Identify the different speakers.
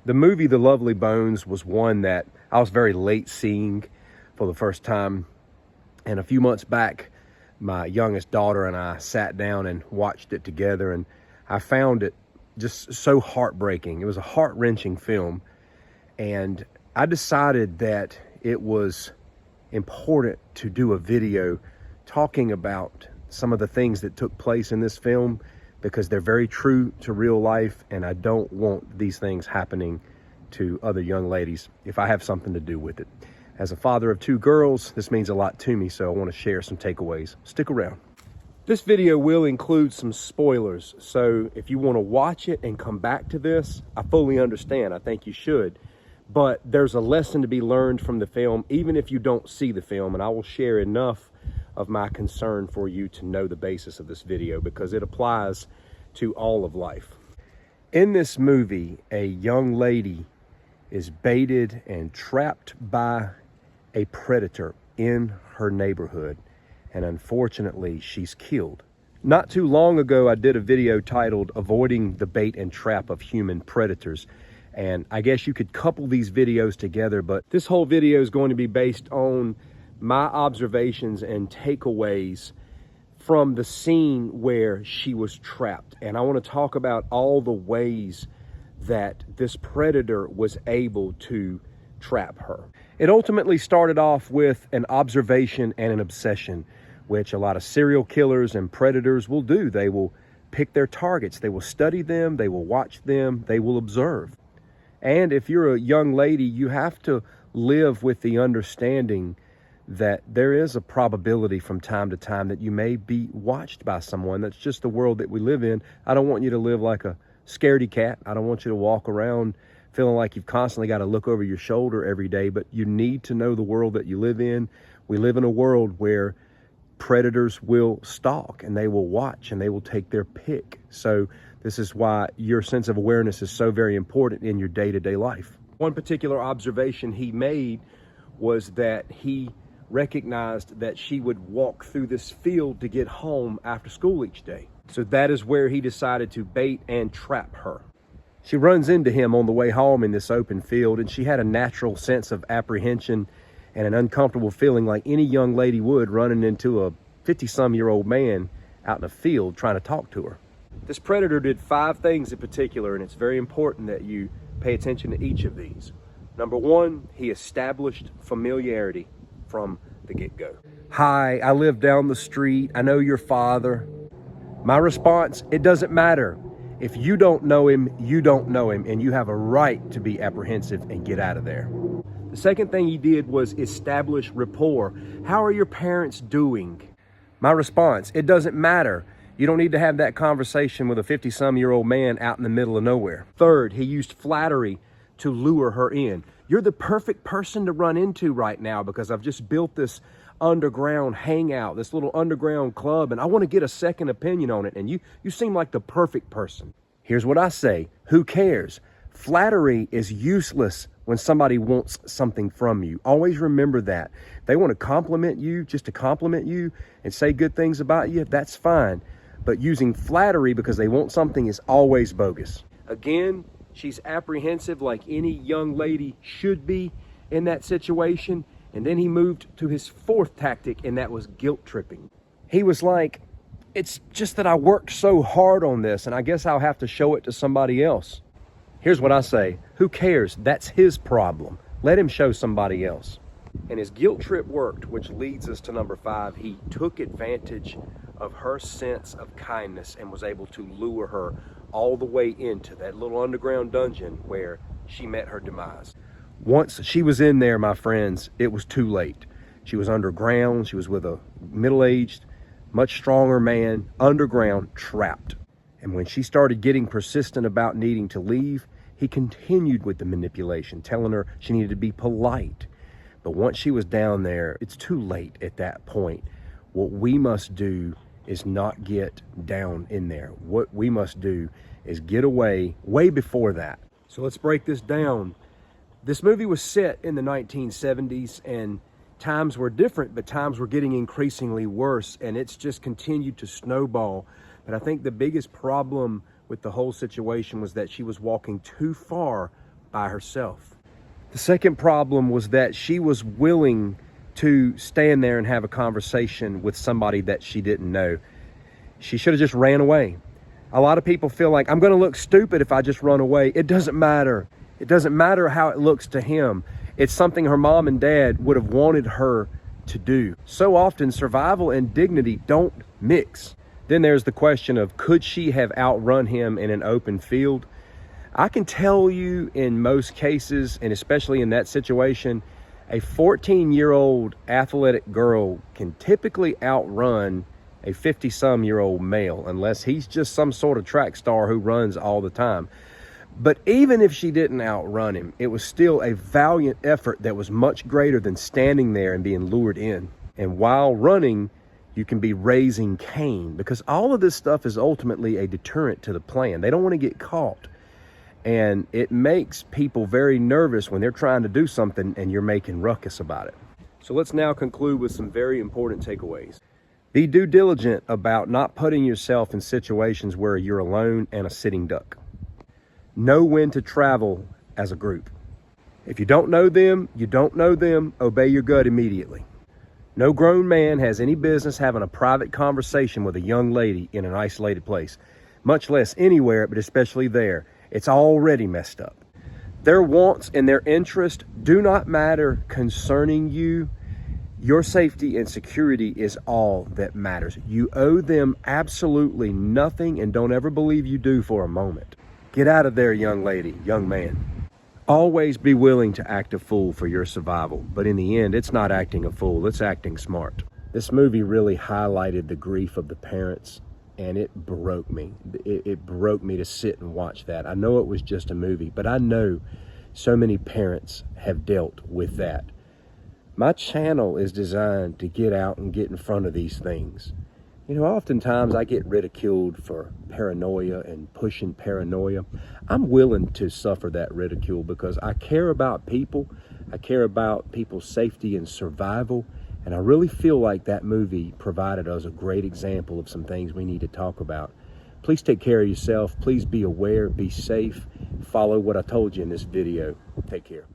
Speaker 1: The movie The Lovely Bones was one that I was very late seeing for the first time. And a few months back, my youngest daughter and I sat down and watched it together, and I found it just so heartbreaking. It was a heart-wrenching film, and I decided that it was important to do a video talking about some of the things that took place in this film, because they're very true to real life, and I don't want these things happening to other young ladies if I have something to do with it. As a father of 2 girls, this means a lot to me, so I want to share some takeaways. Stick around. This video will include some spoilers, so if you want to watch it and come back to this, I fully understand. I think you should. But there's a lesson to be learned from the film, even if you don't see the film, and I will share enough of my concern for you to know the basis of this video, because it applies to all of life. In this movie, a young lady is baited and trapped by a predator in her neighborhood, and unfortunately she's killed. Not too long ago, I did a video titled Avoiding the Bait and Trap of Human Predators, and I guess you could couple these videos together, but this whole video is going to be based on my observations and takeaways from the scene where she was trapped. And I want to talk about all the ways that this predator was able to trap her. It ultimately started off with an observation and an obsession, which a lot of serial killers and predators will do. They will pick their targets, they will study them, they will watch them, they will observe. And if you're a young lady, you have to live with the understanding that there is a probability from time to time that you may be watched by someone. That's just the world that we live in. I don't want you to live like a scaredy cat. I don't want you to walk around feeling like you've constantly got to look over your shoulder every day, but you need to know the world that you live in. We live in a world where predators will stalk, and they will watch, and they will take their pick. So this is why your sense of awareness is so very important in your day-to-day life. One particular observation he made was that he recognized that she would walk through this field to get home after school each day. So that is where he decided to bait and trap her. She runs into him on the way home in this open field, and she had a natural sense of apprehension and an uncomfortable feeling like any young lady would, running into a 50-some-year-old man out in a field trying to talk to her. This predator did 5 things in particular, and it's very important that you pay attention to each of these. Number 1, he established familiarity from the get-go. Hi, I live down the street. I know your father. My response, it doesn't matter. If you don't know him, you don't know him, and you have a right to be apprehensive and get out of there. The second thing he did was establish rapport. How are your parents doing? My response, it doesn't matter. You don't need to have that conversation with a 50-some-year-old man out in the middle of nowhere. Third, he used flattery to lure her in. You're the perfect person to run into right now because I've just built this underground hangout, this little underground club, and I want to get a second opinion on it, and you seem like the perfect person. Here's what I say, who cares? Flattery is useless when somebody wants something from you. Always remember that. They want to compliment you just to compliment you and say good things about you, that's fine. But using flattery because they want something is always bogus. Again, she's apprehensive like any young lady should be in that situation. And then he moved to his 4th tactic, and that was guilt tripping. He was like, it's just that I worked so hard on this, and I guess I'll have to show it to somebody else. Here's what I say, who cares? That's his problem. Let him show somebody else. And his guilt trip worked, which leads us to number 5. He took advantage of her sense of kindness and was able to lure her all the way into that little underground dungeon where she met her demise. Once she was in there, my friends, it was too late. She was underground. She was with a middle-aged, much stronger man, underground, trapped. And when she started getting persistent about needing to leave, he continued with the manipulation, telling her she needed to be polite. But once she was down there, it's too late at that point. What we must do is not get down in there. What we must do is get away way before that. So let's break this down. This movie was set in the 1970s, and times were different, but times were getting increasingly worse, and it's just continued to snowball. But I think the biggest problem with the whole situation was that she was walking too far by herself. The second problem was that she was willing to stand there and have a conversation with somebody that she didn't know. She should have just ran away. A lot of people feel like, I'm going to look stupid if I just run away. It doesn't matter. It doesn't matter how it looks to him. It's something her mom and dad would have wanted her to do. So often, survival and dignity don't mix. Then there's the question of, could she have outrun him in an open field? I can tell you in most cases, and especially in that situation, a 14-year-old athletic girl can typically outrun a 50-some-year-old male, unless he's just some sort of track star who runs all the time. But even if she didn't outrun him, it was still a valiant effort that was much greater than standing there and being lured in. And while running, you can be raising Cain, because all of this stuff is ultimately a deterrent to the plan. They don't want to get caught. And it makes people very nervous when they're trying to do something and you're making ruckus about it. So let's now conclude with some very important takeaways. Be due diligent about not putting yourself in situations where you're alone and a sitting duck. Know when to travel as a group. If you don't know them, you don't know them, obey your gut immediately. No grown man has any business having a private conversation with a young lady in an isolated place, much less anywhere, but especially there. It's already messed up. Their wants and their interests do not matter concerning you. Your safety and security is all that matters. You owe them absolutely nothing, and don't ever believe you do for a moment. Get out of there, young lady, young man. Always be willing to act a fool for your survival, but in the end, it's not acting a fool, it's acting smart. This movie really highlighted the grief of the parents, and it broke me. It broke me to sit and watch that. I know it was just a movie, but I know so many parents have dealt with that. My channel is designed to get out and get in front of these things. You know, oftentimes I get ridiculed for paranoia and pushing paranoia. I'm willing to suffer that ridicule because I care about people. I care about people's safety and survival. And I really feel like that movie provided us a great example of some things we need to talk about. Please take care of yourself. Please be aware, be safe. Follow what I told you in this video. Take care.